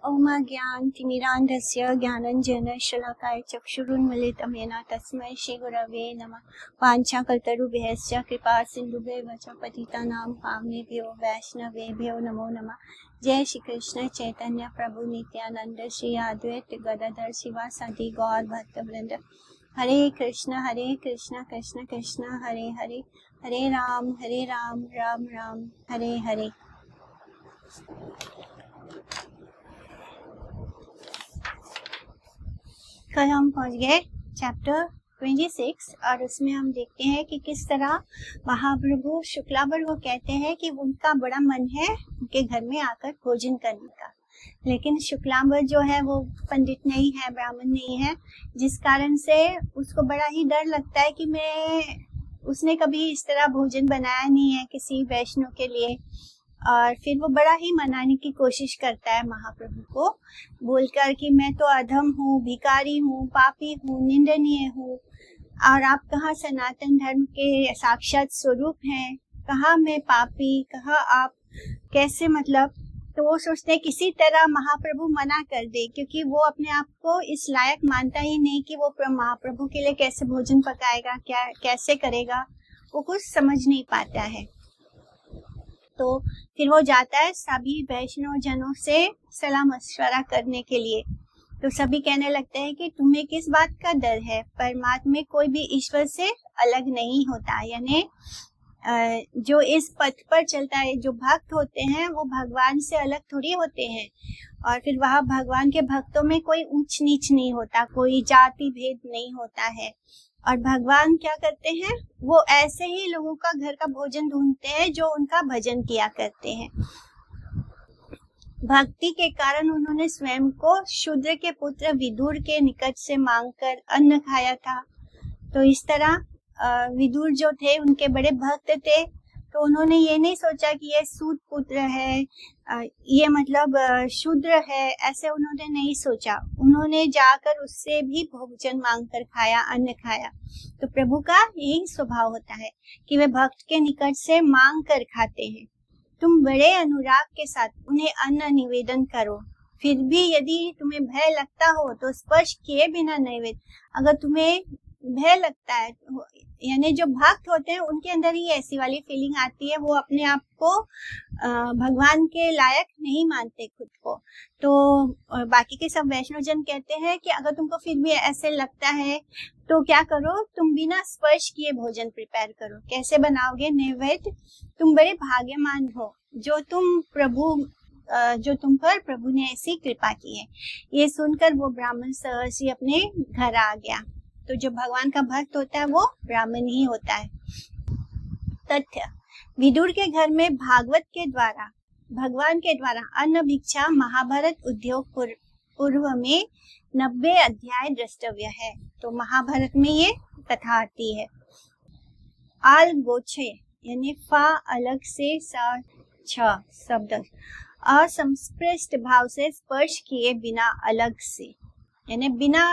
ओम ज्ञानतिमिरान्धस्य ज्ञानञ्जनशलाकाय चक्षुरुन्मीलितं येन तस्मै श्रीगुरवे नमः। वाञ्छाकल्पतरुभ्यश्च कृपासिन्धुभ्यैव च पतितानां पावनेभ्यो वैष्णवेभ्यो नमो नमः। जय श्री कृष्ण चैतन्य प्रभु नित्यानंद श्री अद्वैत गदाधर शिवासादि गौर भक्तवृंद। हरे कृष्ण कृष्ण कृष्ण हरे हरे, हरे राम राम राम हरे हरे। कल हम पहुंच गए चैप्टर 26 और उसमें हम देखते हैं कि किस तरह महाप्रभु शुक्लांबर को कहते हैं कि उनका बड़ा मन है उनके घर में आकर भोजन करने का, लेकिन शुक्लांबर जो है वो पंडित नहीं है, ब्राह्मण नहीं है, जिस कारण से उसको बड़ा ही डर लगता है कि उसने कभी इस तरह भोजन बनाया नहीं है किसी वैष्णव के लिए। और फिर वो बड़ा ही मनाने की कोशिश करता है महाप्रभु को, बोलकर कि मैं तो अधम हूँ, भिखारी हूँ, पापी हूँ, निंदनीय हूँ, और आप कहाँ सनातन धर्म के साक्षात स्वरूप हैं, कहाँ मैं पापी, कहाँ आप, कैसे मतलब। तो वो सोचते हैं किसी तरह महाप्रभु मना कर दे, क्योंकि वो अपने आप को इस लायक मानता ही नहीं कि वो महाप्रभु के लिए कैसे भोजन पकाएगा, क्या कैसे करेगा, वो कुछ समझ नहीं पाता है। तो फिर वो जाता है सभी वैष्णव जनों से सलाह मशवरा करने के लिए। तो सभी कहने लगते हैं कि तुम्हें किस बात का डर है, परमात्मा कोई भी ईश्वर से अलग नहीं होता, यानी जो इस पथ पर चलता है, जो भक्त होते हैं वो भगवान से अलग थोड़ी होते हैं। और फिर वहाँ भगवान के भक्तों में कोई ऊंच नीच नहीं होता, कोई जाति भेद नहीं होता है। और भगवान क्या करते हैं, वो ऐसे ही लोगों का घर का भोजन ढूंढते हैं जो उनका भजन किया करते हैं। भक्ति के कारण उन्होंने स्वयं को शूद्र के पुत्र विदुर के निकट से मांगकर अन्न खाया था। तो इस तरह विदुर जो थे उनके बड़े भक्त थे, तो उन्होंने ये नहीं सोचा कि ये सूत पुत्र है, ये मतलब शूद्र है, ऐसे उन्होंने नहीं सोचा। उन्होंने जाकर उससे भी भोजन मांगकर खाया, अन्न खाया। तो प्रभु का यही स्वभाव होता है कि वे भक्त के निकट से मांग कर खाते हैं। तुम बड़े अनुराग के साथ उन्हें अन्न निवेदन करो, फिर भी यदि तुम्हें भय लगता हो तो स्पर्श किए बिना नैवेद्य। अगर तुम्हें भय लगता है, यानी जो भक्त होते हैं उनके अंदर ही ऐसी वाली फीलिंग आती है, वो अपने आप को भगवान के लायक नहीं मानते खुद को। तो बाकी के सब वैष्णव जन कहते हैं कि अगर तुमको फिर भी ऐसे लगता है तो क्या करो, तुम बिना स्पर्श किए भोजन प्रिपेयर करो। कैसे बनाओगे नैवेद्य? तुम बड़े भाग्यमान हो जो तुम पर प्रभु ने ऐसी कृपा की है। ये सुनकर वो ब्राह्मण सहर्ष ही अपने घर आ गया। तो जो भगवान का भक्त होता है वो ब्राह्मण ही होता है। तथ्य: विदुर के घर में भगवान के द्वारा अन्न भिक्षा महाभारत उद्योग पूर्व में 90 अध्याय द्रष्टव्य है। तो महाभारत में ये कथा आती है। आल गोछे यानी फा अलग से सा छ शब्द असंस्पृष्ट भाव से स्पर्श किए बिना अलग से, यानी बिना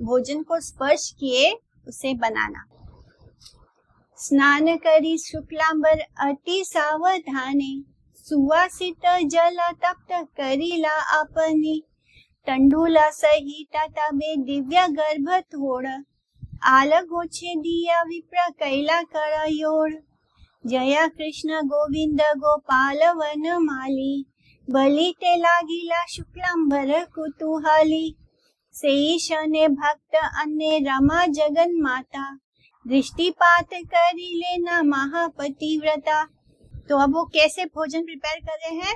भोजन को स्पर्श किए उसे बनाना। स्नान करी शुक्लांबर अति सावधाने, सुवासित जल तप्त करीला अपनी, तंडुला सहित तबे दिव्य गर्भ थोड़, आल गोछे दिया विप्र कैला कर योड़, जया कृष्ण गोविंद गोपाल वन माली, बलि ते लागिला शुक्लांबर कुतूहली, शेषने भक्त अन्य रमा जगन माता, दृष्टिपात करी लेना महापतिव्रता। तो अब वो कैसे भोजन प्रिपेयर कर रहे हैं?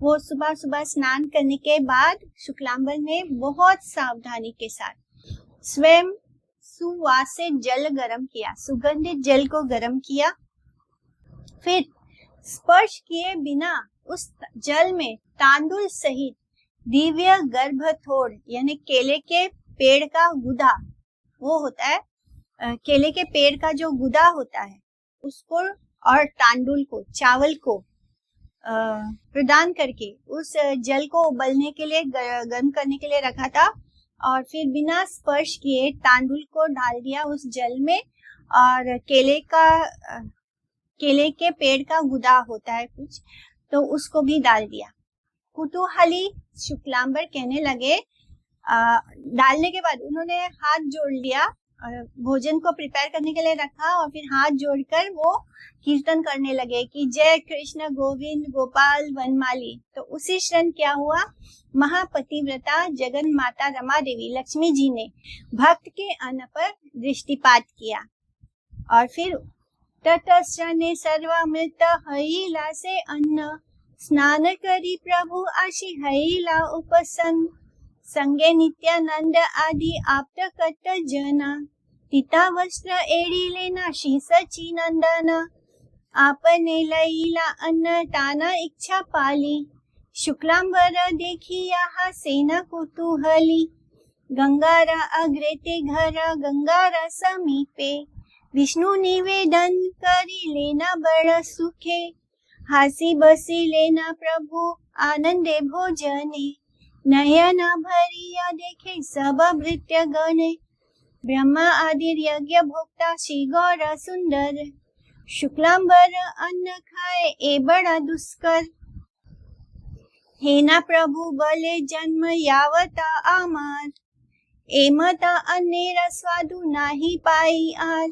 वो सुबह सुबह स्नान करने के बाद शुक्लांबर ने बहुत सावधानी के साथ स्वयं सुवासित जल गर्म किया, सुगंधित जल को गर्म किया, फिर स्पर्श किए बिना उस जल में तांदुल सहित दिव्य गर्भ थोड़ यानी केले के पेड़ का गुदा, वो होता है केले के पेड़ का जो गुदा होता है उसको, और तांदुल को, चावल को प्रदान करके उस जल को उबलने के लिए, गर्म करने के लिए रखा था। और फिर बिना स्पर्श किए तांदुल को डाल दिया उस जल में, और केले के पेड़ का गुदा होता है कुछ, तो उसको भी डाल दिया। कुतूहली शुक्लांबर कहने लगे, डालने के बाद उन्होंने हाथ जोड़ लिया, भोजन को प्रिपेयर करने के लिए रखा और फिर हाथ जोड़कर वो कीर्तन करने लगे कि जय कृष्ण गोविंद गोपाल वनमाली। तो उसी क्षण क्या हुआ, महापतिव्रता जगन माता रमा देवी लक्ष्मी जी ने भक्त के अन्न पर दृष्टिपात किया और फिर ततश्चने सर्वामृत हईला से अन्न स्नान करी प्रभु आशी हईला उपसन संगे नित्यानंद आदि आप्त कट जना पिता वस्त्र एड़ी लेना श्री सची नंदन आपने लईला अन्न ताना इच्छा पाली शुक्लांबर देखी यहाँ सेना कुतूहली गंगारा अग्रे ते घर गंगारा समीपे विष्णु निवेदन करी लेना बड़ा सुखे हासी बसी लेना प्रभु आनंदे भोजने नयन भरिया देखे सब भृत्य गणे ब्रह्मा आदि यज्ञ भोक्ता श्री गौर सुंदर शुक्लांबर अन्न खाए ए बड़ा दुष्कर हेना प्रभु बले जन्म यावता आमार एमता अन्नेरा स्वादु नाही पाई आर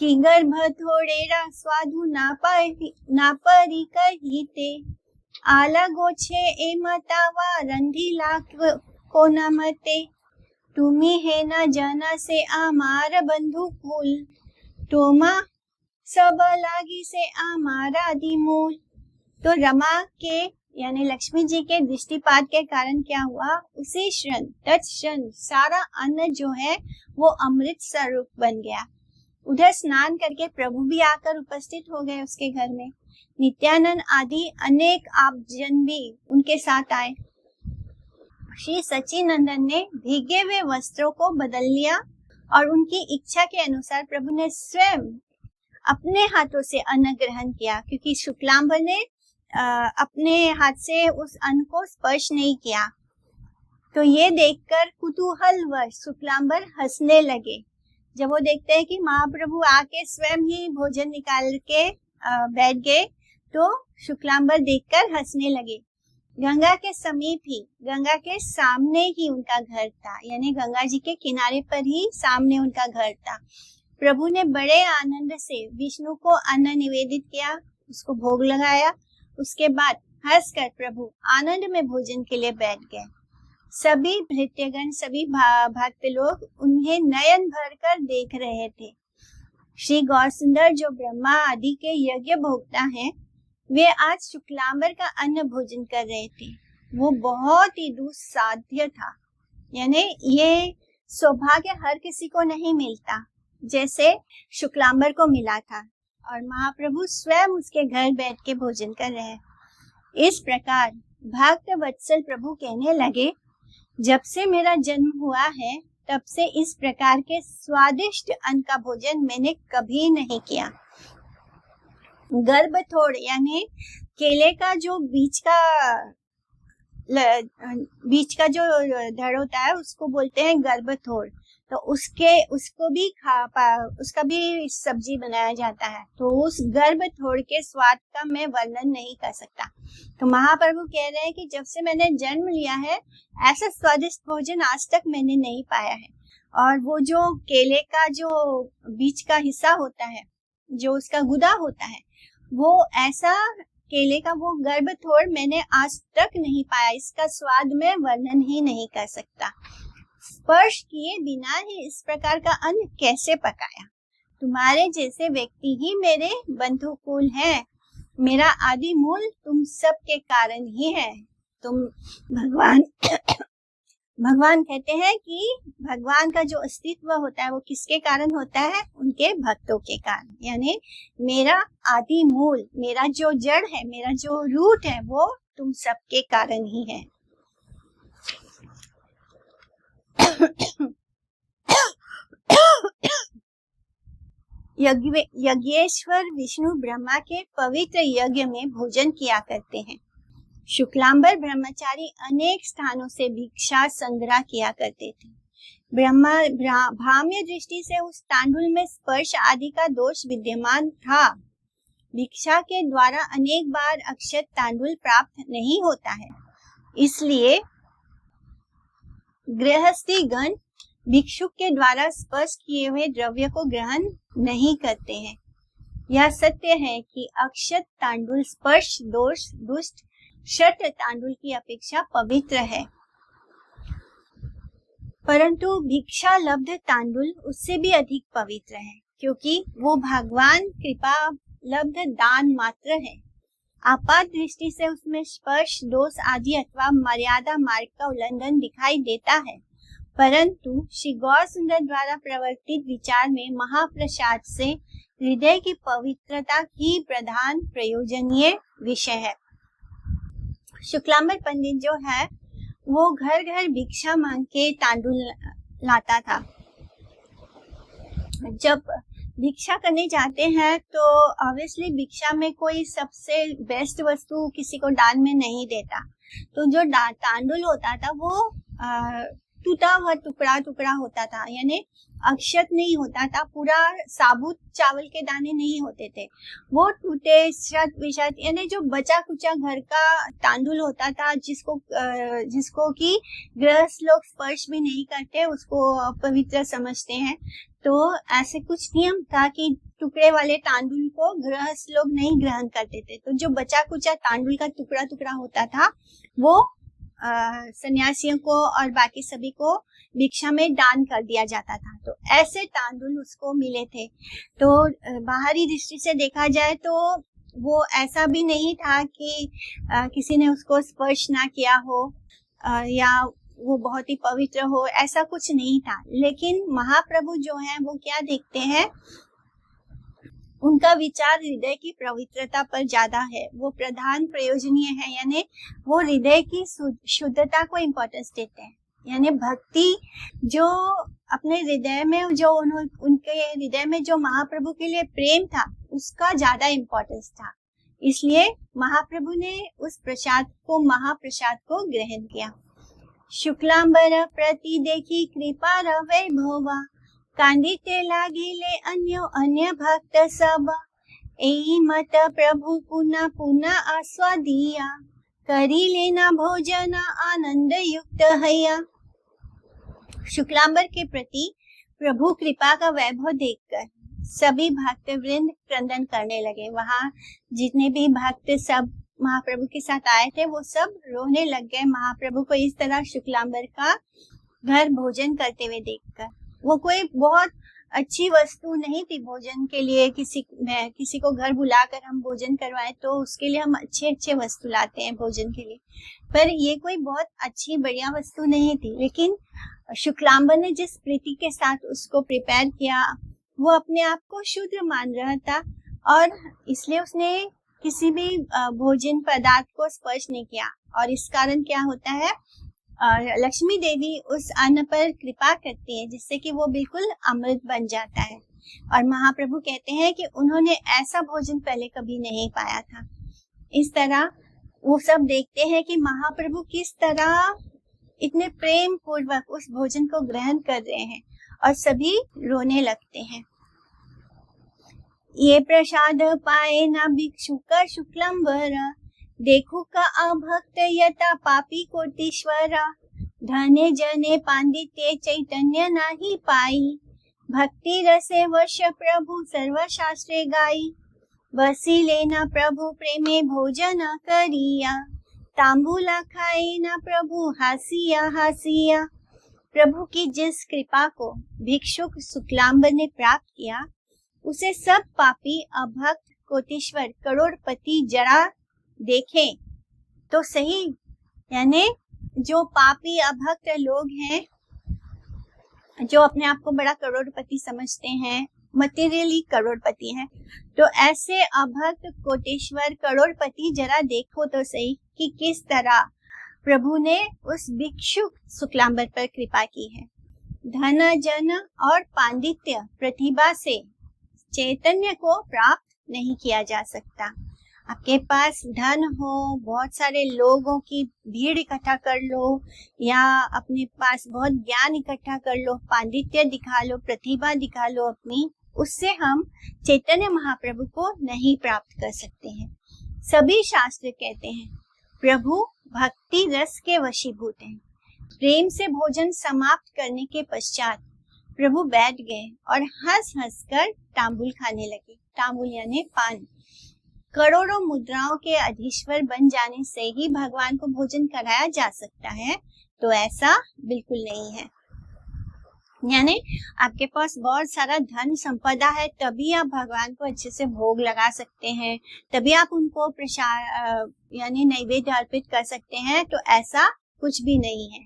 कि गर्भ थोड़ेरा स्वादु ना परी कहीते आला गोछे एमता वा रंधीला को न मते तुमी है न जना से आमार बंधु कुल तोमा सब लागी से आमारा दिमूल। तो रमा के यानी लक्ष्मी जी के दृष्टिपात के कारण क्या हुआ, उसी क्षण तत्क्षण सारा अन्न जो है वो अमृत स्वरूप बन गया। उधर स्नान करके प्रभु भी आकर उपस्थित हो गए उसके घर में। नित्यानंद आदि अनेक आपजन भी उनके साथ आए। श्री सच्चिनंदन ने भीगे हुए वस्त्रों को बदल लिया और उनकी इच्छा के अनुसार प्रभु ने स्वयं अपने हाथों से अन्न ग्रहण किया, क्योंकि शुक्लांबर ने अपने हाथ से उस अन्न को स्पर्श नहीं किया। तो ये देखकर कुतूहलवश शुक्लांबर हंसने लगे। जब वो देखते हैं कि महाप्रभु आके स्वयं ही भोजन निकाल के बैठ गए, तो शुक्लांबर देखकर हंसने लगे। गंगा के समीप ही, गंगा के सामने ही उनका घर था, यानी गंगा जी के किनारे पर ही सामने उनका घर था। प्रभु ने बड़े आनंद से विष्णु को अन्न निवेदित किया, उसको भोग लगाया। उसके बाद हंसकर प्रभु आनंद में भोजन के लिए बैठ गए। सभी भृत्यगण, सभी भक्त लोग उन्हें नयन भर कर देख रहे थे। श्री गौर सुंदर जो ब्रह्मा आदि के यज्ञ भोक्ता हैं, वे आज शुक्लांबर का अन्न भोजन कर रहे थे। वो बहुत ही दुस्साध्य था, यानी ये सौभाग्य हर किसी को नहीं मिलता जैसे शुक्लांबर को मिला था, और महाप्रभु स्वयं उसके घर बैठ के भोजन कर रहे हैं। इस प्रकार भक्त वत्सल प्रभु कहने लगे, जब से मेरा जन्म हुआ है तब से इस प्रकार के स्वादिष्ट अन्न का भोजन मैंने कभी नहीं किया। गर्भथोड़ यानी केले का जो बीच का जो धड़ होता है उसको बोलते हैं गर्भथोड़। तो उसको भी उसका भी सब्जी बनाया जाता है। तो उस गर्भथोड़ के स्वाद का मैं वर्णन नहीं कर सकता। तो महाप्रभु कह रहे हैं कि जब से मैंने जन्म लिया है ऐसा स्वादिष्ट भोजन आज तक मैंने नहीं पाया है। और वो जो केले का जो बीच का हिस्सा होता है, जो उसका गुदा होता है, वो ऐसा केले का वो गर्भथोड़ मैंने आज तक नहीं पाया। इसका स्वाद मैं वर्णन ही नहीं कर सकता। स्पर्श किए बिना ही इस प्रकार का अन्न कैसे पकाया? तुम्हारे जैसे व्यक्ति ही मेरे बंधुकुल हैं। मेरा आदि मूल तुम सब के कारण ही है। तुम भगवान कहते हैं कि भगवान का जो अस्तित्व होता है वो किसके कारण होता है? उनके भक्तों के कारण। यानी मेरा आदि मूल, मेरा जो जड़ है, मेरा जो रूट है, वो तुम सबके कारण ही है। यज्ञेश्वर विष्णु ब्रह्मा के पवित्र यज्ञ में भोजन किया करते हैं। शुक्लांबर ब्रह्मचारी अनेक स्थानों से भिक्षा संग्रह किया करते थे। ब्रह्मा भाम्य दृष्टि से उस तांडुल में स्पर्श आदि का दोष विद्यमान था। भिक्षा के द्वारा अनेक बार अक्षत तांडुल प्राप्त नहीं होता है। इसलिए गृहस्थी गण भिक्षुक के द्वारा स्पर्श किए हुए द्रव्य को ग्रहण नहीं करते हैं। यह सत्य है कि अक्षत तांडुल स्पर्श दोष दुष्ट शत तांडुल की अपेक्षा पवित्र है, परंतु भिक्षा लब्ध तांडुल उससे भी अधिक पवित्र है, क्योंकि वो भगवान कृपा लब्ध दान मात्र है। आपात दृष्टि से उसमें स्पर्श दोष आदि अथवा मर्यादा मार्ग का उल्लंघन दिखाई देता है, परंतु श्री गौर सुंदर द्वारा प्रवर्तित विचार में महाप्रसाद से हृदय की पवित्रता ही प्रधान प्रयोजनीय विषय है। शुक्लांबर पंडित जो है वो घर घर भिक्षा मांग के तांडुल लाता था। जब भिक्षा करने जाते हैं तो ऑब्वियसली भिक्षा में कोई सबसे बेस्ट वस्तु किसी को दान में नहीं देता, तो जो तांडुल होता था वो टूटा हुआ टुकड़ा टुकड़ा होता था, यानी अक्षत नहीं होता था, पूरा साबुत चावल के दाने नहीं होते थे, वो टूटे शत विशत यानी जो बचा कुचा घर का तांडुल होता था, जिसको कि गृहस्थ लोग स्पर्श भी नहीं करते, उसको पवित्र समझते हैं। तो ऐसे कुछ नियम था कि टुकड़े वाले तांडुल को गृहस्थ लोग नहीं ग्रहण करते थे, तो जो बचा कुचा तांडुल का टुकड़ा टुकड़ा होता था वो सन्यासियों को और बाकी सभी को भिक्षा में दान कर दिया जाता था। तो ऐसे तांडुल उसको मिले थे। तो बाहरी दृष्टि से देखा जाए तो वो ऐसा भी नहीं था कि किसी ने उसको स्पर्श ना किया हो या वो बहुत ही पवित्र हो, ऐसा कुछ नहीं था। लेकिन महाप्रभु जो है वो क्या देखते हैं, उनका विचार हृदय की पवित्रता पर ज्यादा है, वो प्रधान प्रयोजनीय है, यानी वो हृदय की शुद्धता को इम्पोर्टेंस देते हैं। यानी भक्ति जो अपने हृदय में जो उनके हृदय में जो महाप्रभु के लिए प्रेम था उसका ज्यादा इम्पोर्टेंस था, इसलिए महाप्रभु ने उस प्रसाद को महाप्रसाद को ग्रहण किया। शुक्लांबर प्रति देखी कृपा रवै भोवा, कांदिते लागिले अन्य भक्त सब, एई मत प्रभु पुनः पुनः आस्वादिया, करी लेना भोजन आनंद युक्त हैया। शुक्लांबर के प्रति प्रभु कृपा का वैभव देखकर सभी भक्त वृंद क्रंदन करने लगे। वहाँ जितने भी भक्त सब महाप्रभु के साथ आए थे वो सब रोने लग गए महाप्रभु को इस तरह शुक्लांबर का घर भोजन करते हुए देखकर। वो कोई बहुत अच्छी वस्तु नहीं थी भोजन के लिए, किसी को घर बुलाकर हम भोजन करवाए तो उसके लिए हम अच्छे वस्तु लाते हैं भोजन के लिए, पर ये कोई बहुत अच्छी बढ़िया वस्तु नहीं थी। लेकिन शुक्लांबर ने जिस प्रीति के साथ उसको प्रिपेयर किया, वो अपने आप को शुद्ध मान रहा था और इसलिए उसने किसी भी भोजन पदार्थ को स्पर्श नहीं किया। और इस कारण क्या होता है, लक्ष्मी देवी उस अन्न पर कृपा करती है जिससे कि वो बिल्कुल अमृत बन जाता है। और महाप्रभु कहते हैं कि उन्होंने ऐसा भोजन पहले कभी नहीं पाया था। इस तरह वो सब देखते हैं कि महाप्रभु किस तरह इतने प्रेम पूर्वक उस भोजन को ग्रहण कर रहे हैं और सभी रोने लगते हैं। ये प्रसाद पाए ना भिक्षुक शुक्लांबर, देखो का अभक्त यथा पापी कोटीश्वरा, धने जने पांडित्य चैतन्य नाही पाई, भक्ति रसे वश प्रभु सर्वशास्त्रे गाई, बसी लेना प्रभु प्रेमे भोजन करिया, तांबूला खाए ना प्रभु हासिया हासिया। प्रभु की जिस कृपा को भिक्षुक शुक्लांबर ने प्राप्त किया उसे सब पापी अभक्त कोटीश्वर करोड़पति जरा देखें तो सही, यानी जो पापी अभक्त लोग हैं जो अपने आप को बड़ा करोड़पति समझते हैं, मटेरियली करोड़पति हैं, तो ऐसे अभक्त कोटीश्वर करोड़पति जरा देखो तो सही कि किस तरह प्रभु ने उस भिक्षुक शुक्लांबर पर कृपा की है। धन जन और पांडित्य प्रतिभा से चैतन्य को प्राप्त नहीं किया जा सकता। आपके पास धन हो, बहुत सारे लोगों की भीड़ इकट्ठा कर लो या अपने पास बहुत ज्ञान इकट्ठा कर लो, पांडित्य दिखा लो, प्रतिभा दिखा लो अपनी, उससे हम चैतन्य महाप्रभु को नहीं प्राप्त कर सकते हैं। सभी शास्त्र कहते हैं प्रभु भक्ति रस के वशीभूत हैं। प्रेम से भोजन समाप्त करने के पश्चात प्रभु बैठ गए और हंस हंस कर तांबुल खाने लगे। तांबुल यानी पान। करोड़ों मुद्राओं के अधीश्वर बन जाने से ही भगवान को भोजन कराया जा सकता है, तो ऐसा बिल्कुल नहीं है। यानी आपके पास बहुत सारा धन संपदा है तभी आप भगवान को अच्छे से भोग लगा सकते हैं, तभी आप उनको प्रसाद यानी नैवेद्य अर्पित कर सकते हैं, तो ऐसा कुछ भी नहीं है।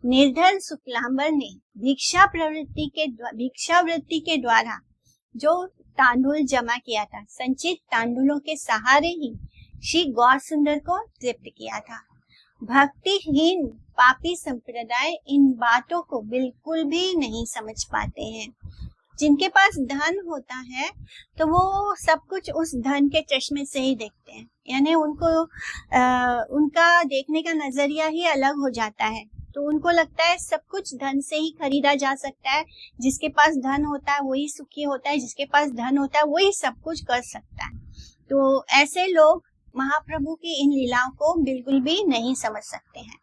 निर्धन शुक्लांबर ने भिक्षावृत्ति के द्वारा जो तांडुल जमा किया था, संचित तांडुलों के सहारे ही श्री गौर सुंदर को तृप्त किया था। भक्तिहीन पापी संप्रदाय इन बातों को बिल्कुल भी नहीं समझ पाते हैं। जिनके पास धन होता है तो वो सब कुछ उस धन के चश्मे से ही देखते हैं, यानी उनको उनका देखने का नजरिया ही अलग हो जाता है। तो उनको लगता है सब कुछ धन से ही खरीदा जा सकता है, जिसके पास धन होता है वही सुखी होता है, जिसके पास धन होता है वही सब कुछ कर सकता है। तो ऐसे लोग महाप्रभु की इन लीलाओं को बिल्कुल भी नहीं समझ सकते हैं।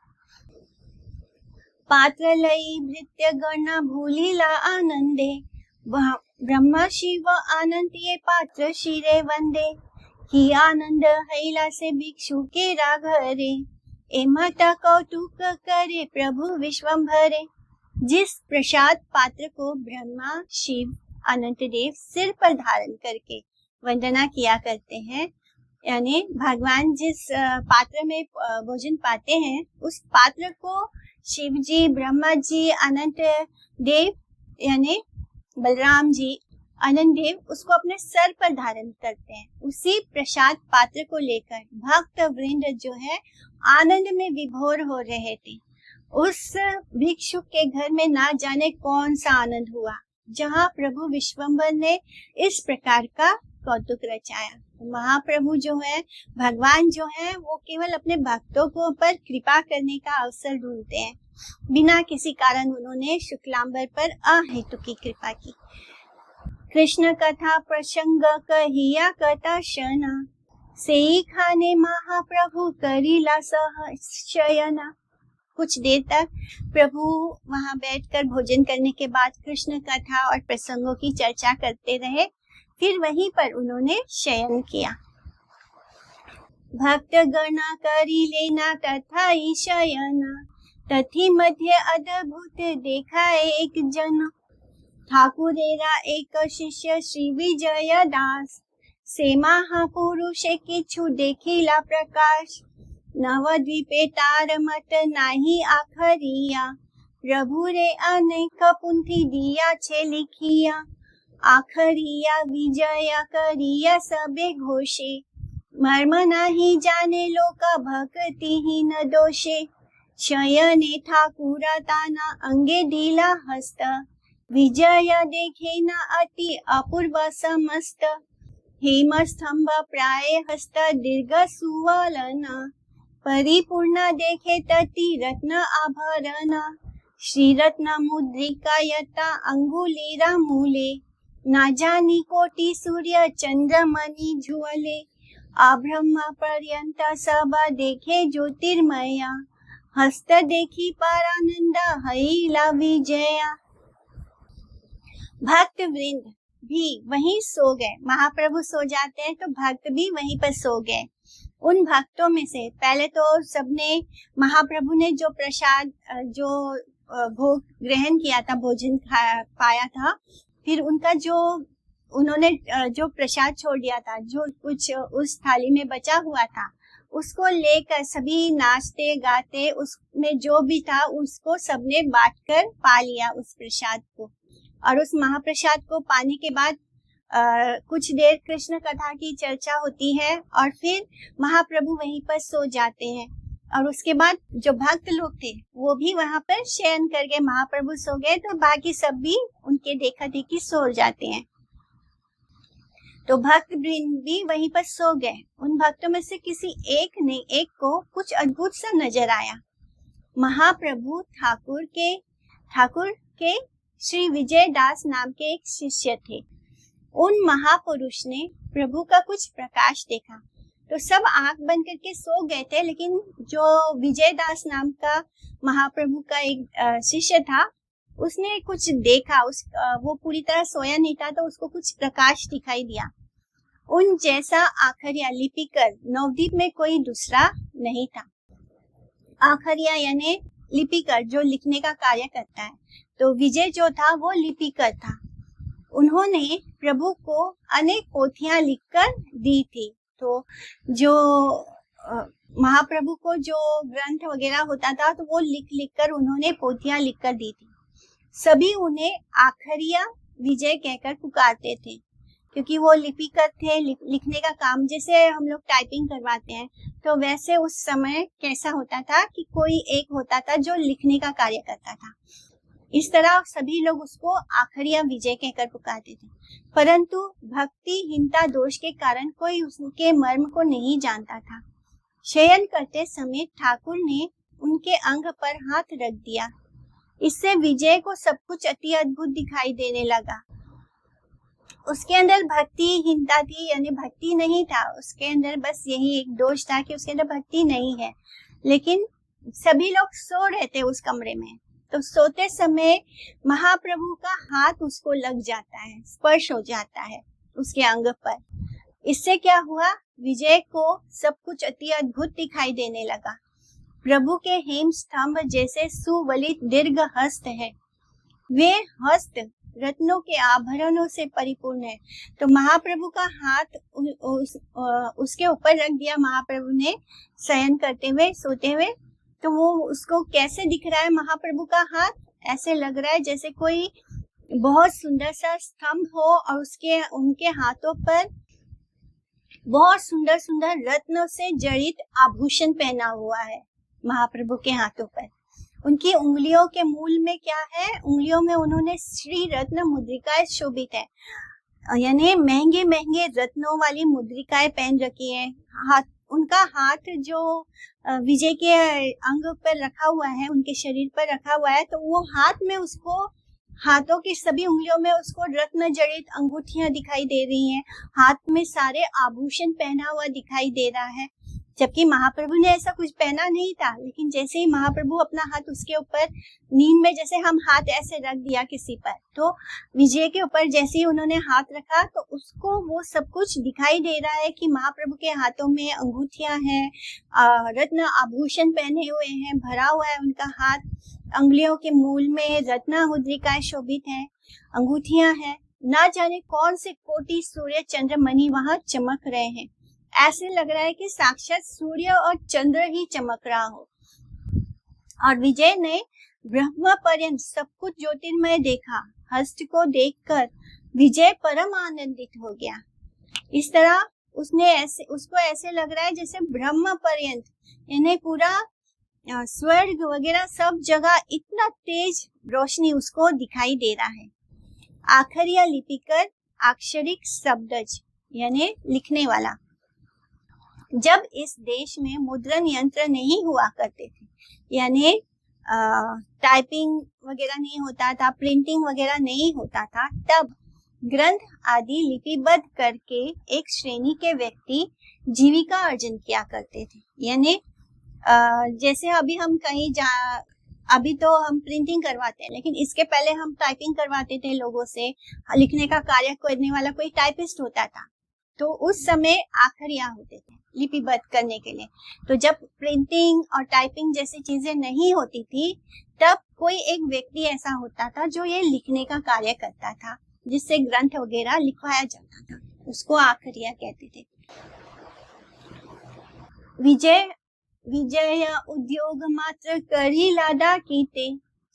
पात्र लई भृत्य गण भूलिला आनंदे, ब्रह्मा शिव आनंदिये पात्र शिरे वंदे, ही आनंद हैला से भिक्षु के राघरे, ए माता कौतुक करे प्रभु विश्वम्भरे। जिस प्रसाद पात्र को ब्रह्मा शिव अनंत देव सिर पर धारण करके वंदना किया करते हैं, यानी भगवान जिस पात्र में भोजन पाते हैं उस पात्र को शिव जी, ब्रह्मा जी, अनंत देव यानी बलराम जी, अनंत देव उसको अपने सर पर धारण करते हैं। उसी प्रसाद पात्र को लेकर भक्त वृंद जो है आनंद में विभोर हो रहे थे। उस भिक्षुक के घर में ना जाने कौन सा आनंद हुआ जहाँ प्रभु विश्वम्भर ने इस प्रकार का कौतुक रचाया। महाप्रभु जो है, भगवान जो है, वो केवल अपने भक्तों को पर कृपा करने का अवसर ढूंढते हैं। बिना किसी कारण उन्होंने शुक्लांबर पर अहेतु की कृपा की। कृष्ण कथा प्रसंग कहिया कथा शना, सेई खाने महाप्रभु करीला शयना। कुछ देर तक प्रभु वहां बैठकर भोजन करने के बाद कृष्ण कथा और प्रसंगों की चर्चा करते रहे, फिर वहीं पर उन्होंने शयन किया। भक्त गणा करी लेना तथा ही शयना, तथी मध्य अद्भुत देखा एक जन, ठाकुरेरा एक शिष्य श्री विजय दास, से महापुरुष किछु देखिला प्रकाश, नवद्वीपे तार मत नाही आखरिया, प्रभु रे अनेक पुंथी दिया छे लिखिया, आखरिया विजया करिया सबे घोषे, मर्म नाही जाने लोका भक्ति ही न दोषे, शयने ठाकुरा ताना अंगे दिला हस्त, विजय देखे न अति अपूर्व समस्त, हेम स्तंभ प्राय हस्त दीर्घ सुवलना, परिपूर्ण देखे तति रत्न आभरण, श्री रत्न मुद्रिका यता अंगुलीरा मूले, ना जानी कोटि सूर्य चंद्रमणि ज्वले, अब्रह्म पर्यंत सब देखे ज्योतिर्मया, हस्त देखी परानंद हैला विजया। भक्त वृंद भी वहीं सो गए। महाप्रभु सो जाते हैं तो भक्त भी वहीं पर सो गए। उन भक्तों में से पहले तो सबने महाप्रभु ने जो प्रसाद जो भोग ग्रहण किया था, भोजन पाया था, फिर उनका जो उन्होंने जो प्रसाद छोड़ दिया था, जो कुछ उस थाली में बचा हुआ था, उसको लेकर सभी नाचते गाते, उसमें जो भी था उसको सबने बांटकर पा लिया उस प्रसाद को। और उस महाप्रसाद को पाने के बाद कुछ देर कृष्ण कथा की चर्चा होती है और फिर महाप्रभु वहीं पर सो जाते हैं। और उसके बाद जो भक्त लोग थे वो भी वहां पर शयन कर गए। महाप्रभु सो गए तो बाकी सब भी उनके देखा देखी सो जाते हैं। तो भक्त वृंद भी वहीं पर सो गए। उन भक्तों में से किसी एक को कुछ अद्भुत सा नजर आया। महाप्रभु ठाकुर के श्री विजय दास नाम के एक शिष्य थे। उन महापुरुष ने प्रभु का कुछ प्रकाश देखा। तो सब आंख बंद करके सो गए थे, लेकिन जो विजयदास नाम का महाप्रभु का एक शिष्य था, उसने कुछ देखा। वो पूरी तरह सोया नहीं था, तो उसको कुछ प्रकाश दिखाई दिया। उन जैसा आखरिया लिपिकर नवद्वीप में कोई दूसरा नहीं था। आखरिया यानी लिपिकर, जो लिखने का कार्य करता है। तो विजय जो था वो लिपिकर था। उन्होंने प्रभु को अनेक पोथियां लिखकर दी थी। तो जो महाप्रभु को जो ग्रंथ वगैरह होता था, तो वो लिख कर उन्होंने पोथियां लिखकर दी थी। सभी उन्हें आखरिया विजय कहकर पुकारते थे, क्योंकि वो लिपिकर थे। लिखने का काम, जैसे हम लोग टाइपिंग करवाते हैं, तो वैसे उस समय कैसा होता था कि कोई एक होता था जो लिखने का कार्य करता था। इस तरह सभी लोग उसको आखरिया विजय कहकर पुकारते थे। परंतु भक्तिहीनता दोष के कारण कोई उसके मर्म को नहीं जानता था। शयन करते समय ठाकुर ने उनके अंग पर हाथ रख दिया। इससे विजय को सब कुछ अति अद्भुत दिखाई देने लगा। उसके अंदर भक्तिहीनता थी, यानी भक्ति नहीं था उसके अंदर, बस यही एक दोष था कि उसके अंदर भक्ति नहीं है। लेकिन सभी लोग सो रहे थे उस कमरे में, तो सोते समय महाप्रभु का हाथ उसको लग जाता है, स्पर्श हो जाता है उसके अंग पर। इससे क्या हुआ, विजय को सब कुछ अति अद्भुत दिखाई देने लगा। प्रभु के हेम स्तंभ जैसे सुवलित दीर्घ हस्त है। वे हस्त रत्नों के आभरणों से परिपूर्ण है। तो महाप्रभु का हाथ उसके ऊपर रख दिया महाप्रभु ने, शयन करते हुए, सोते हुए। तो वो उसको कैसे दिख रहा है महाप्रभु का हाथ? ऐसे लग रहा है जैसे कोई बहुत सुंदर सा स्तंभ हो और उनके हाथों पर बहुत सुंदर सुंदर रत्नों से जड़ित आभूषण पहना हुआ है महाप्रभु के हाथों पर। उनकी उंगलियों के मूल में क्या है? उंगलियों में उन्होंने श्री रत्न मुद्रिकाएं शोभित है, यानी महंगे महंगे रत्नों वाली मुद्रिकाएं पहन रखी है। उनका हाथ जो विजय के अंग पर रखा हुआ है, उनके शरीर पर रखा हुआ है, तो वो हाथ में उसको, हाथों की सभी उंगलियों में उसको रत्न जड़ित अंगूठियां दिखाई दे रही हैं। हाथ में सारे आभूषण पहना हुआ दिखाई दे रहा है, जबकि महाप्रभु ने ऐसा कुछ पहना नहीं था। लेकिन जैसे ही महाप्रभु अपना हाथ उसके ऊपर, नींद में जैसे हम हाथ ऐसे रख दिया किसी पर, तो विजय के ऊपर जैसे ही उन्होंने हाथ रखा, तो उसको वो सब कुछ दिखाई दे रहा है कि महाप्रभु के हाथों में अंगूठियां हैं, रत्न आभूषण पहने हुए हैं, भरा हुआ है उनका हाथ। अंगुलियों के मूल में रत्न मुद्रिकाएं शोभित हैं, अंगूठियां हैं। ना जाने कौन से कोटि सूर्य चंद्र मणि वहां चमक रहे हैं। ऐसे लग रहा है कि साक्षात सूर्य और चंद्र ही चमक रहा हो। और विजय ने ब्रह्म पर्यंत सब कुछ ज्योतिर्मय देखा। हस्त को देखकर विजय परम आनंदित हो गया। इस तरह उसको ऐसे लग रहा है जैसे ब्रह्म पर्यंत, यानी पूरा स्वर्ग वगैरह सब जगह इतना तेज रोशनी उसको दिखाई दे रहा है। आखरिया लिपिकर अक्षरिक शब्दज, यानी लिखने वाला। जब इस देश में मुद्रण यंत्र नहीं हुआ करते थे, यानी टाइपिंग वगैरह नहीं होता था, प्रिंटिंग वगैरह नहीं होता था, तब ग्रंथ आदि लिपिबद्ध करके एक श्रेणी के व्यक्ति जीविका अर्जन किया करते थे। यानी जैसे अभी हम कहीं अभी तो हम प्रिंटिंग करवाते हैं, लेकिन इसके पहले हम टाइपिंग करवाते थे लोगों से। लिखने का कार्य करने वाला कोई टाइपिस्ट होता था, तो उस समय आखरिया होते थे लिपिबद्ध करने के लिए। तो जब प्रिंटिंग और टाइपिंग जैसी चीजें नहीं होती थी, तब कोई एक व्यक्ति ऐसा होता था जो ये लिखने का कार्य करता था, जिससे ग्रंथ वगैरह लिखवाया जाता था। उसको आखरिया कहते थे। विजय उद्योग मात्र करी लादा कीते,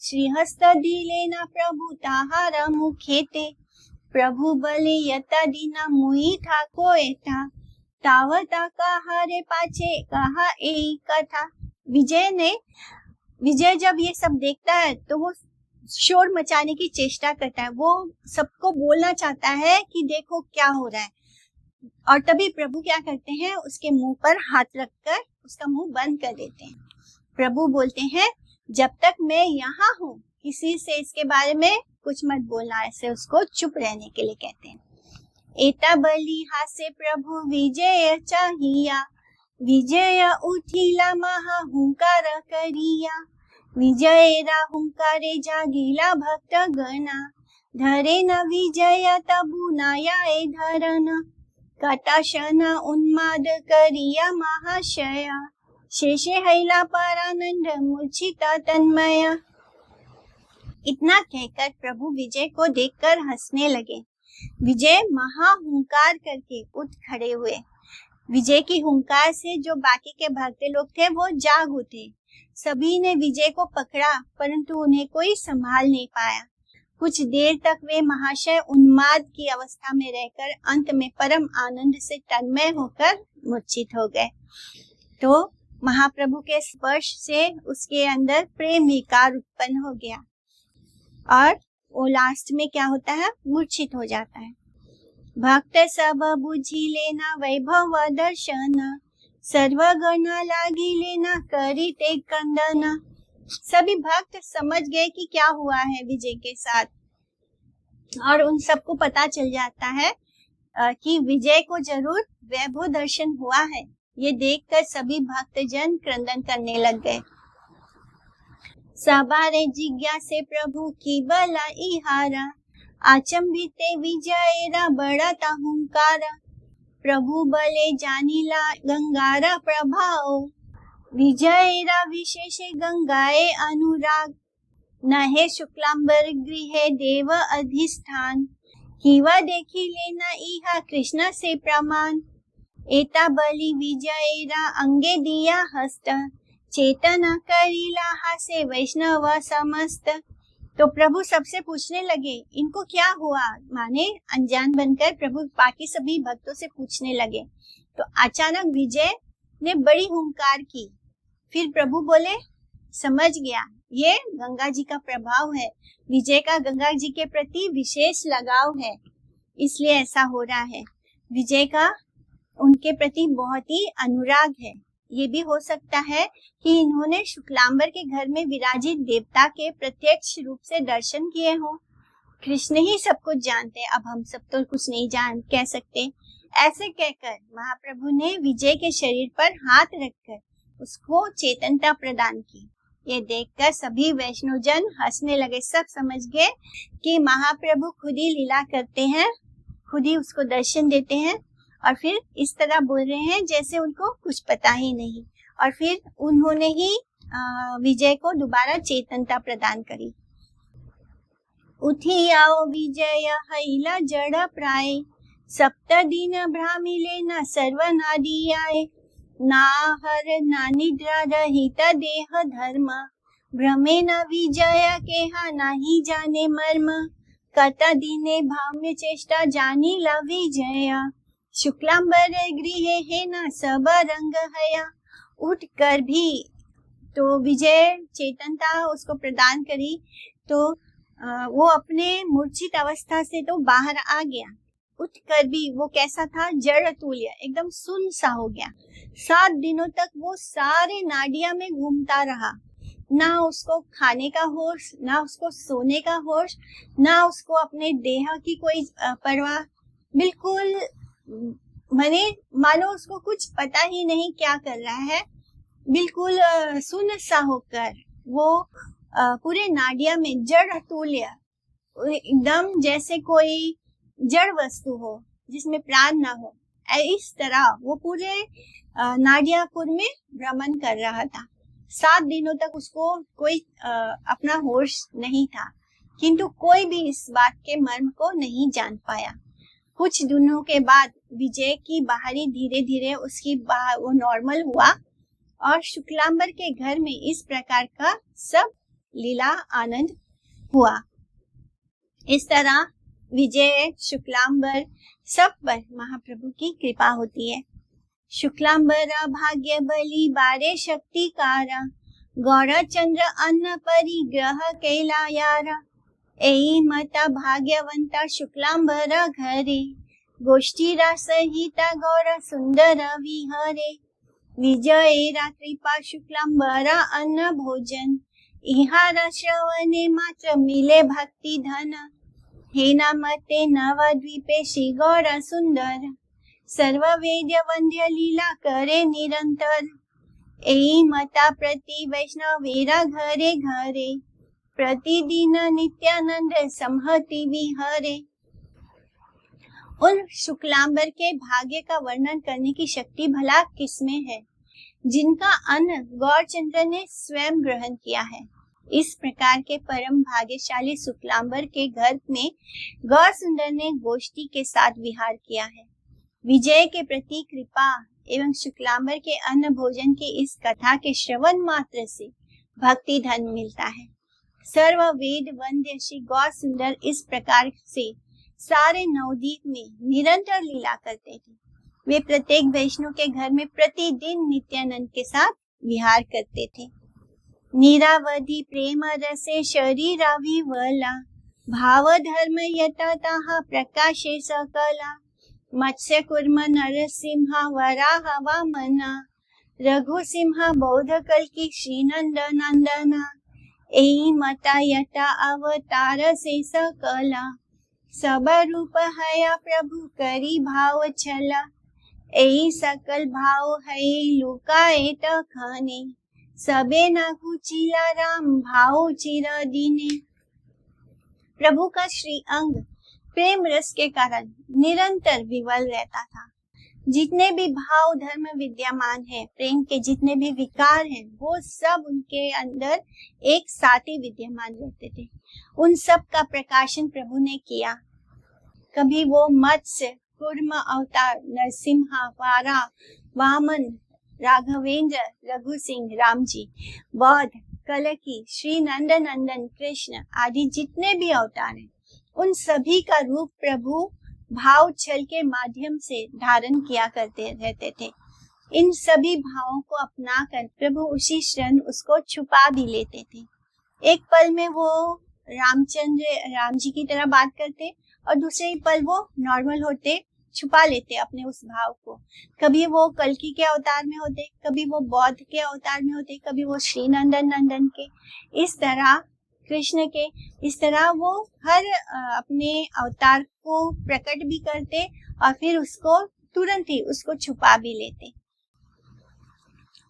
श्रीहस्त दिले न प्रभु ताहारा मुखेते। प्रभु बले यता दीना मुई ठाको एता, तावता कहा रे पाछे कहा ए कथा। विजय जब ये सब देखता है तो वो शोर मचाने की चेष्टा करता है। वो सबको बोलना चाहता है कि देखो क्या हो रहा है। और तभी प्रभु क्या करते हैं, उसके मुंह पर हाथ रखकर उसका मुंह बंद कर देते हैं। प्रभु बोलते हैं, जब तक मैं यहाँ हूँ किसी से इसके बारे में कुछ मत बोलना। ऐसे उसको चुप रहने के लिए कहते हैं। एता बलि हासे प्रभु विजय चाहिया, विजय उठिला महा हुंकार करिया, विजयरा हुंकारे जागिला भक्त गणा, धरे न विजय तबु नायाए धरन, कटाशन उन्माद करिया महाशया, शेषे हैला परानंद मूर्छिता तन्मया। इतना कहकर प्रभु विजय को देखकर हंसने लगे। विजय महाहुंकार करके उठ खड़े हुए। विजय की हुंकार से जो बाकी के भागते लोग थे वो जाग उठे। सभी ने विजय को पकड़ा, परंतु उन्हें कोई संभाल नहीं पाया। कुछ देर तक वे महाशय उन्माद की अवस्था में रहकर अंत में परम आनंद से तन्मय होकर मूर्छित हो गए। तो महाप्रभु के स्पर्श से उसके अंदर प्रेम विकार उत्पन्न हो गया और वो लास्ट में क्या होता है, मूर्छित हो जाता है। भक्त सब बुझी लेना वैभव दर्शन, सर्वगण लागी लेना करी ते कंदन। सभी भक्त समझ गए कि क्या हुआ है विजय के साथ, और उन सबको पता चल जाता है कि विजय को जरूर वैभव दर्शन हुआ है। ये देखकर सभी भक्तजन क्रंदन करने लग गए। सबारे जिज्ञासे प्रभु की बला इहारा, आचंबिते विजयरा बढ़ता हुंकारा, प्रभु बले जानिला गंगारा प्रभाओ, विजयरा विशेषे गंगाए अनुराग, नहे शुक्लांबर गृहे देव अधिष्ठान, किवा देखी लेना इहा कृष्ण से प्रमाण, एता बलि विजयरा अंगे दिया हस्त, चेतना करीला हासे वैष्णव समस्त। तो प्रभु सबसे पूछने लगे इनको क्या हुआ, माने अनजान बनकर प्रभु बाकी सभी भक्तों से पूछने लगे। तो अचानक विजय ने बड़ी हुंकार की। फिर प्रभु बोले समझ गया, ये गंगा जी का प्रभाव है, विजय का गंगा जी के प्रति विशेष लगाव है, इसलिए ऐसा हो रहा है। विजय का उनके प्रति बहुत ही अनुराग है। ये भी हो सकता है कि इन्होंने शुक्लांबर के घर में विराजित देवता के प्रत्यक्ष रूप से दर्शन किए हों। कृष्ण ही सब कुछ जानते हैं, अब हम सब तो कुछ नहीं कह सकते। ऐसे कहकर महाप्रभु ने विजय के शरीर पर हाथ रखकर उसको चेतनता प्रदान की। ये देखकर सभी वैष्णवजन हंसने लगे। सब समझ गए कि महाप्रभु खुद ही लीला करते हैं, खुद ही उसको दर्शन देते हैं, और फिर इस तरह बोल रहे हैं जैसे उनको कुछ पता ही नहीं। और फिर उन्होंने ही विजय को दोबारा चेतनता प्रदान करी। उठी आओ विजय हैला जड़ प्राय, सप्त दिन भ्रामिले न सर्वनादि आए, ना हर ना निद्रा रहित देह धर्म, भ्रमे न विजय केहा नाही जाने मर्म, कत दिने भाम्य चेष्टा जानी ला विजया, शुक्लांबर गृहे है ना सब रंग हया। उठ कर भी तो विजय चेतनता उसको प्रदान करी, तो वो अपने मूर्छित अवस्था से तो बाहर आ गया। उठ कर भी वो कैसा था, जड़ तुल्य, एकदम सुन्न सा हो गया। 7 दिनों तक वो सारे नाडिया में घूमता रहा, ना उसको खाने का होश, ना उसको सोने का होश, ना उसको अपने देह की कोई परवाह, बिल्कुल मानो उसको कुछ पता ही नहीं क्या कर रहा है। बिल्कुल सुन्न सा होकर वो पूरे नाडिया में जड़ तुल्य, एकदम जैसे कोई जड़ वस्तु हो जिसमें प्राण ना हो, इस तरह वो पूरे नाडियापुर में भ्रमण कर रहा था। 7 दिनों तक उसको कोई अपना होश नहीं था, किंतु कोई भी इस बात के मर्म को नहीं जान पाया। कुछ दिनों के बाद विजय की बाहरी धीरे धीरे उसकी वो नॉर्मल हुआ, और शुक्लांबर के घर में इस प्रकार का सब लीला आनंद हुआ। इस तरह विजय, शुक्लांबर, सब पर महाप्रभु की कृपा होती है। शुक्लांबर भाग्य बलि बारे शक्तिकारा, गौर चंद्र अन्न परिग्रह कैलायारा, एई मता भाग्यवंता शुक्लांबर घरे, गोष्ठीरा सहिता गौर सुंदर विहरे, विजय कृपा शुक्लांबर अन्न भोजन, इहारा श्रवणे मात्र मिले भक्ति धन, हेना मते नवद्वीपे श्री गौर सुंदर, सर्व वेद्य वंद्य लीला करे निरंतर। एई मता प्रति वैष्णव वेरा घरे घरे, प्रतिदिन नित्यानंद समहति विहरे। उन शुक्लांबर के भाग्य का वर्णन करने की शक्ति भला किसमें है, जिनका अन्न गौरचंद्र ने स्वयं ग्रहण किया है। इस प्रकार के परम भाग्यशाली शुक्लांबर के घर में गौर सुंदर ने गोष्ठी के साथ विहार किया है। विजय के प्रति कृपा एवं शुक्लांबर के अन्न भोजन की इस कथा के श्रवण मात्र से भक्ति धन मिलता है। सर्व वेद वंद्य श्री गौर सुंदर इस प्रकार से सारे नवद्वीप में निरंतर लीला करते थे। वे प्रत्येक वैष्णव के घर में प्रतिदिन नित्यानंद के साथ विहार करते थे। निरावधि प्रेम रसे शरीराविवला, भाव धर्म यतता प्रकाशे सकला। मत्स्य कुर्म नरसिंह वराह वामना, रघुसिंह बौद्ध कल्कि श्रीनंद नंदना। एई मता यता अवतार से सकला, सब रूप हया प्रभु करी भाव छला। एई सकल भाव है लुकाए तखने, सबे न कुचिला राम भाव चिर दीने। प्रभु का श्री अंग प्रेम रस के कारण निरंतर विवल रहता था। जितने भी भाव धर्म विद्यमान है, प्रेम के जितने भी विकार हैं, वो सब उनके अंदर एक साथ ही विद्यमान रहते थे। उन सब का प्रकाशन प्रभु ने किया। कभी वो मत्स्य कूर्म अवतार नरसिंह, वारा, वामन, राघवेंद्र, रघु सिंह, राम जी, बौद्ध, कलकी, श्री नंद नंदन, कृष्ण आदि जितने भी अवतार हैं, उन सभी का रूप प्रभु भाव छल के माध्यम से धारण किया करते रहते थे। इन सभी भावों को अपनाकर प्रभु उसी क्षण उसको छुपा भी लेते थे। एक पल में वो राम जी की तरह बात करते और दूसरे पल वो नॉर्मल होते, छुपा लेते अपने उस भाव को। कभी वो कल्कि के अवतार में होते, कभी वो बौद्ध के अवतार में होते, कभी वो श्री नंदन नंदन के, इस तरह कृष्ण के, इस तरह वो हर अपने अवतार को प्रकट भी करते और फिर उसको तुरंत ही उसको छुपा भी लेते।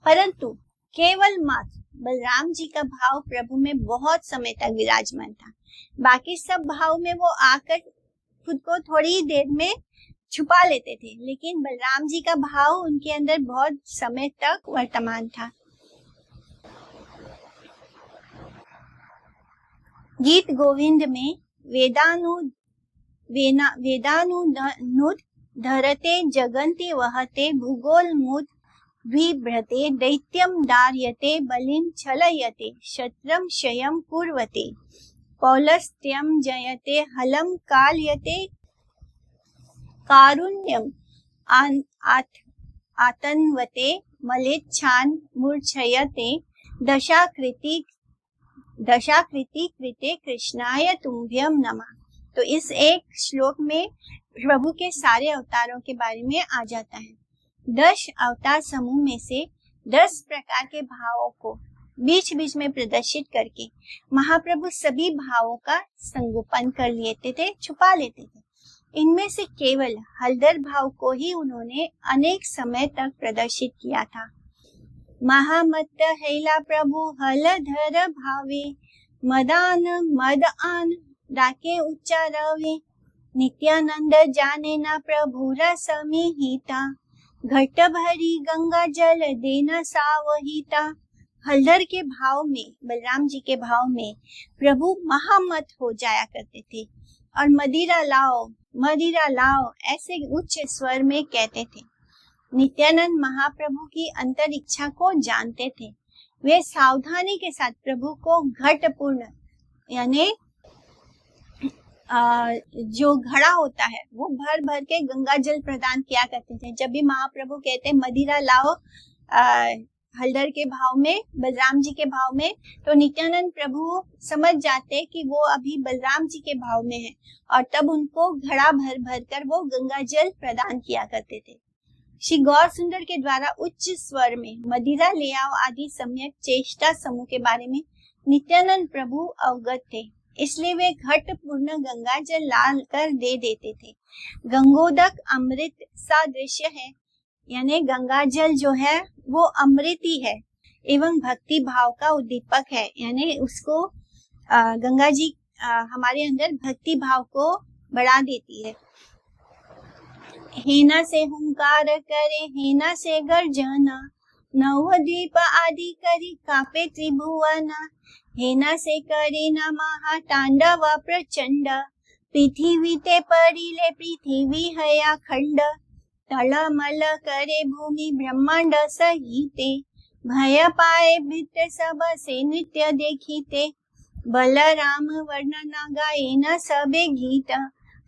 परंतु केवल मात्र बलराम जी का भाव प्रभु में बहुत समय तक विराजमान था। बाकी सब भाव में वो आकर खुद को थोड़ी देर में छुपा लेते थे, लेकिन बलराम जी का भाव उनके अंदर बहुत समय तक वर्तमान था। गीत गोविंद में वेदानुद धरते जगन्ति वहते भूगोल मुद विभ्रते दैत्यम दार्यते बलिम छलयते शत्रम क्षयम कुर्वते पौलस्त्यम जयते हलम काल्यते कारुण्यम आतन्वते मलेच्छान मूर्छयते दशाकृति कृते कृष्णाय तुभ्यम नमः। तो इस एक श्लोक में प्रभु के सारे अवतारों के बारे में आ जाता है। 10 अवतार समूह में से 10 प्रकार के भावों को बीच बीच में प्रदर्शित करके महाप्रभु सभी भावों का संगोपन कर लेते थे, छुपा लेते थे। इनमें से केवल हलधर भाव को ही उन्होंने अनेक समय तक प्रदर्शित किया था। महामत्त हैला प्रभु हलधर भावे मदान मद आन डाके उच्चारवे नित्यानंद जाने ना प्रभु रसमिहिता घट भरी गंगा जल देना सावहिता। हलधर के भाव में, बलराम जी के भाव में प्रभु महामत हो जाया करते थे और मदिरा लाओ ऐसे उच्च स्वर में कहते थे। नित्यानंद महाप्रभु की अंतर इच्छा को जानते थे। वे सावधानी के साथ प्रभु को घट पूर्ण यानी जो घड़ा होता है वो भर भर के गंगा जल प्रदान किया करते थे। जब भी महाप्रभु कहते मदिरा लाओ हलधर के भाव में, बलराम जी के भाव में, तो नित्यानंद प्रभु समझ जाते कि वो अभी बलराम जी के भाव में है और तब उनको घड़ा भर भर कर वो गंगा जल प्रदान किया करते थे। श्री गौर सुंदर के द्वारा उच्च स्वर में मदिरा ले आओ आदि सम्यक चेष्टा समूह के बारे में नित्यानंद प्रभु अवगत थे इसलिए वे घट पूर्ण गंगा जल ला कर दे देते थे। गंगोदक अमृत सा दृश्य है, यानी गंगा जल जो है वो अमृत ही है एवं भक्ति भाव का उद्दीपक है, यानी उसको गंगा जी हमारे अंदर भक्ति भाव को बढ़ा देती है। हेना से हुंकार करे, हेना से गर्जना, नवद्वीप आदि करी कापे त्रिभुवना। हेना से करे न महातांडव प्रचंड, पृथ्वी ते परिले पृथ्वी है अखंड। तलमल करे भूमि ब्रह्मांड सहिते, भय पाए भित्र सब से नृत्य देखीते। बलराम वर्णना गाए न सबे गीत,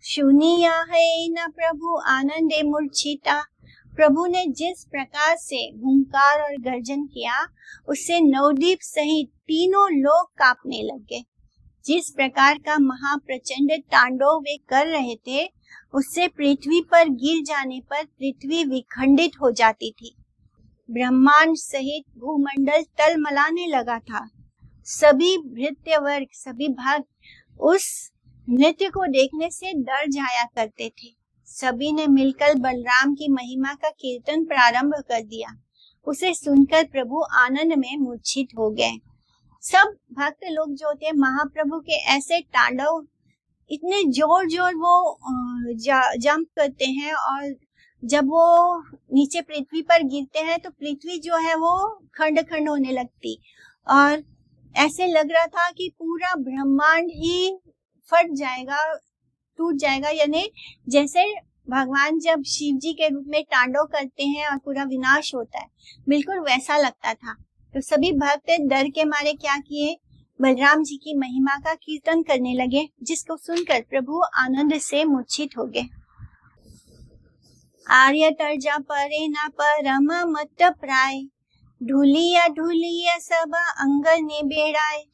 सुनिया है न प्रभु आनंदे मूर्छिता। प्रभु ने जिस प्रकार से हुंकार और गर्जन किया उससे नवद्वीप सहित तीनों लोग कांपने लगे। जिस प्रकार का महाप्रचंड तांडव वे कर रहे थे उससे पृथ्वी पर गिर जाने पर पृथ्वी विखंडित हो जाती थी। ब्रह्मांड सहित भूमंडल तलमलाने लगा था। सभी भृत्य वर्ग, सभी भक्त उस नृत्य को देखने से डर जाया करते थे। सभी ने मिलकर बलराम की महिमा का कीर्तन प्रारंभ कर दिया। उसे सुनकर प्रभु आनंद में मूर्छित हो गए। सब भक्त लोग जो थे महाप्रभु के ऐसे तांडव, इतने जोर जोर वो जंप करते हैं और जब वो नीचे पृथ्वी पर गिरते हैं तो पृथ्वी जो है वो खंड खंड होने लगती और ऐसे लग रहा था कि पूरा ब्रह्मांड ही फट जाएगा, टूट जाएगा। यानी जैसे भगवान जब शिव जी के रूप में तांडव करते हैं और पूरा विनाश होता है, बिल्कुल वैसा लगता था। तो सभी भक्त डर के मारे क्या किए, बलराम जी की महिमा का कीर्तन करने लगे, जिसको सुनकर प्रभु आनंद से मूर्छित हो गए। आर्य तर्जा परे न परम मत प्राय, ढूलिया ढूलिया सब अंग ने बेड़ाए।